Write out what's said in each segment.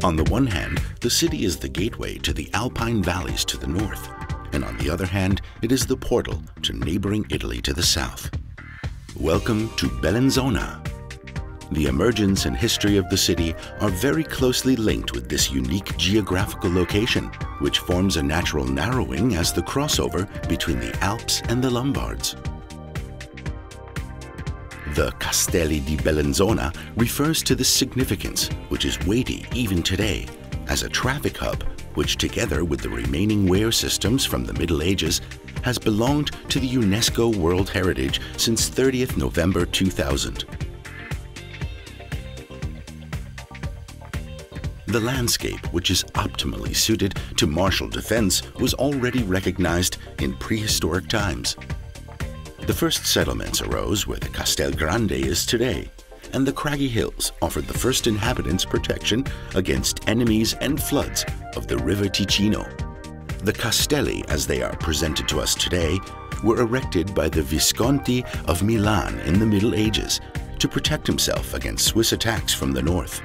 On the one hand, the city is the gateway to the Alpine valleys to the north, and on the other hand, it is the portal to neighboring Italy to the south. Welcome to Bellinzona. The emergence and history of the city are very closely linked with this unique geographical location, which forms a natural narrowing as the crossover between the Alps and the Lombards. The Castelli di Bellinzona refers to this significance, which is weighty even today, as a traffic hub which, together with the remaining weir systems from the Middle Ages, has belonged to the UNESCO World Heritage since 30th November 2000. The landscape, which is optimally suited to martial defense, was already recognized in prehistoric times. The first settlements arose where the Castel Grande is today, and the craggy hills offered the first inhabitants protection against enemies and floods of the river Ticino. The castelli, as they are presented to us today, were erected by the Visconti of Milan in the Middle Ages to protect himself against Swiss attacks from the north.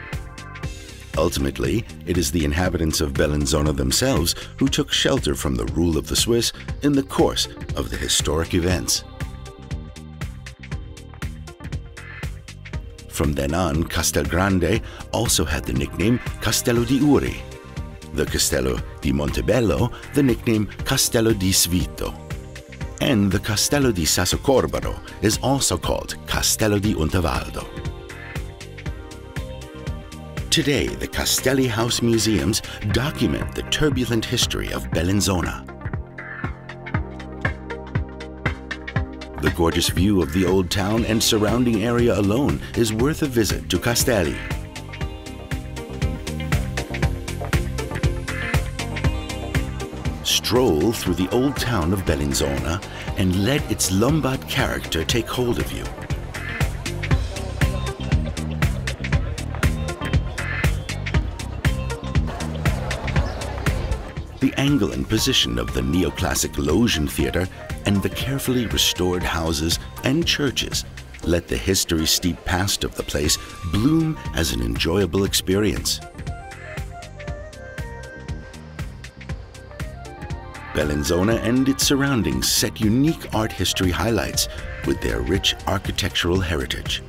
Ultimately, it is the inhabitants of Bellinzona themselves who took shelter from the rule of the Swiss in the course of the historic events. From then on, Castel Grande also had the nickname Castello di Uri, the Castello di Montebello the nickname Castello di Svito, and the Castello di Sassocorbaro is also called Castello di Unterwaldo. Today, the Castelli House museums document the turbulent history of Bellinzona. The gorgeous view of the old town and surrounding area alone is worth a visit to Castelli. Stroll through the old town of Bellinzona and let its Lombard character take hold of you. The angle and position of the neoclassic Logian Theatre and the carefully restored houses and churches let the history-steeped past of the place bloom as an enjoyable experience. Bellinzona and its surroundings set unique art history highlights with their rich architectural heritage.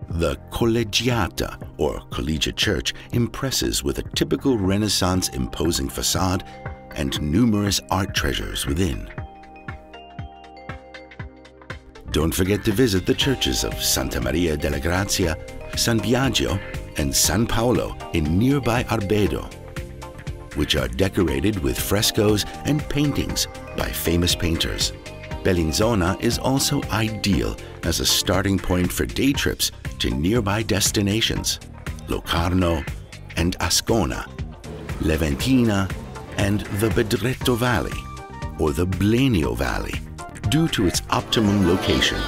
The Collegiata, or collegiate church, impresses with a typical Renaissance imposing facade and numerous art treasures within. Don't forget to visit the churches of Santa Maria della Grazia, San Biagio, and San Paolo in nearby Arbedo, which are decorated with frescoes and paintings by famous painters. Bellinzona is also ideal as a starting point for day trips to nearby destinations, Locarno and Ascona, Leventina, and the Bedretto Valley, or the Blenio Valley, due to its optimum location.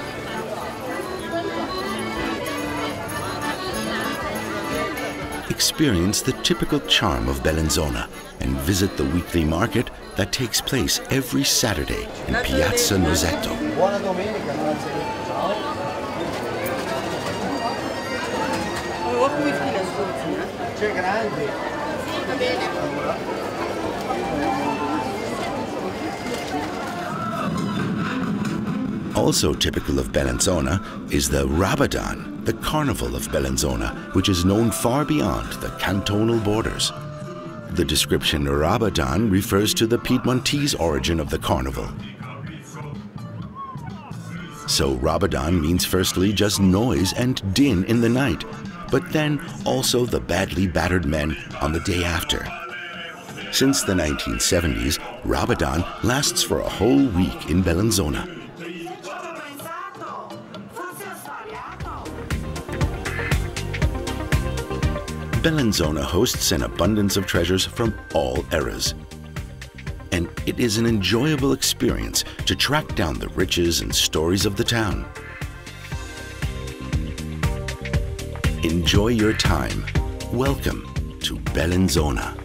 Experience the typical charm of Bellinzona and visit the weekly market that takes place every Saturday in Piazza Nosetto. Also typical of Bellinzona is the Rabadan, the Carnival of Bellinzona, which is known far beyond the cantonal borders. The description Rabadan refers to the Piedmontese origin of the carnival. So Rabadan means firstly just noise and din in the night, but then also the badly battered men on the day after. Since the 1970s, Rabadan lasts for a whole week in Bellinzona. Bellinzona hosts an abundance of treasures from all eras. And it is an enjoyable experience to track down the riches and stories of the town. Enjoy your time. Welcome to Bellinzona.